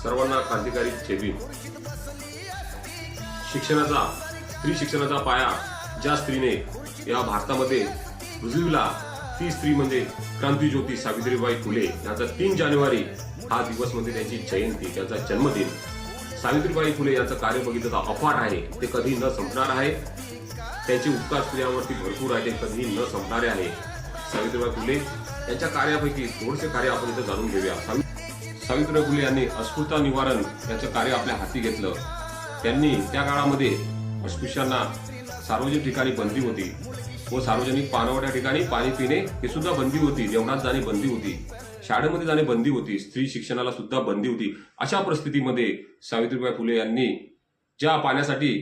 सर्वांना क्रांतिकारी जय भीम। स्त्री शिक्षणाचा पाया ज्या स्त्रीने या भारतामध्ये रुजविला ती स्त्री म्हणजे क्रांतिज्योती सावित्रीबाई फुले यांचा 3 जानेवारी हा दिवस म्हणजे त्यांची जयंती, त्यांचा जन्मदिन। सावित्रीबाई फुले यांचं कार्य बघितलं तर अफाट आहे, ते कधी न संपणार आहे। त्यांचे उपकार स्त्रियांवरती भरपूर आहे, ते कधी न संपणारे आहे। सावित्रीबाई फुले यांच्या कार्यापैकी थोडेसे कार्य आपण इथे जाणून घेऊया। सावित्रीबाई फुले यांनी अस्पृश्यता निवारण याचं कार्य आपल्या हाती घेतलं। त्यांनी त्या काळामध्ये अस्पृश्यांना सार्वजनिक ठिकाणी बंदी होती व सार्वजनिक पानवट्या ठिकाणी पाणी पिणे हे सुद्धा बंदी होती, जेवणात जाणे बंदी होती, शाळेमध्ये जाणे बंदी होती, स्त्री शिक्षणाला सुद्धा बंदी होती। अशा परिस्थितीमध्ये सावित्रीबाई फुले यांनी ज्या पाण्यासाठी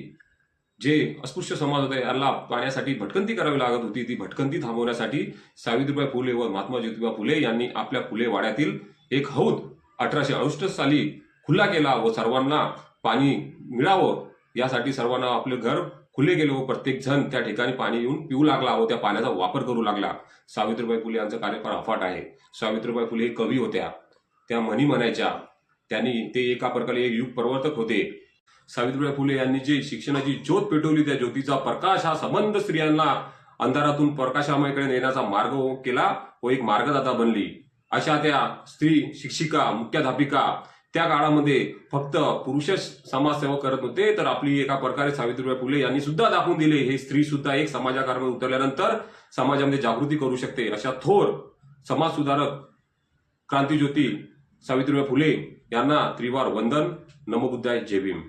जे अस्पृश्य समाज होते याला पाण्यासाठी भटकंती करावी लागत होती, ती भटकंती थांबवण्यासाठी सावित्रीबाई फुले व महात्मा ज्योतिबा फुले यांनी आपल्या फुले वाड्यातील एक हौद 1868 साली खुला केला व सर्वांना पाणी मिळावं यासाठी सर्वांना आपले घर खुले गेले व प्रत्येक जण त्या ठिकाणी पाणी येऊन पिऊ लागला व त्या पाण्याचा वापर करू लागला। सावित्रीबाई फुले यांचं कार्य फार अफाट आहे। सावित्रीबाई फुले कवी होत्या, त्या म्हणी म्हणायच्या, त्यांनी ते एका प्रकारे एक युग प्रवर्तक होते। सावित्रीबाई फुले यांनी जे शिक्षणाची ज्योत पेटवली, त्या ज्योतीचा प्रकाश हा संबंध स्त्रियांना अंधारातून प्रकाशामयकडे नेण्याचा मार्ग केला व एक मार्गदाता बनली। अशा त्या स्त्री शिक्षिका, मुख्याध्यापिका त्या काळामध्ये फक्त पुरुषच समाजसेवा करत होते, तर आपली एका प्रकारे सावित्रीबाई फुले यांनी सुद्धा दाखवून दिले हे स्त्री सुद्धा एक समाजाकारामध्ये उतरल्यानंतर समाजामध्ये जागृती करू शकते। अशा थोर समाज सुधारक क्रांतिज्योती सावित्रीबाई फुले यांना त्रिवार वंदन। नमो बुद्धाय, जय भीम।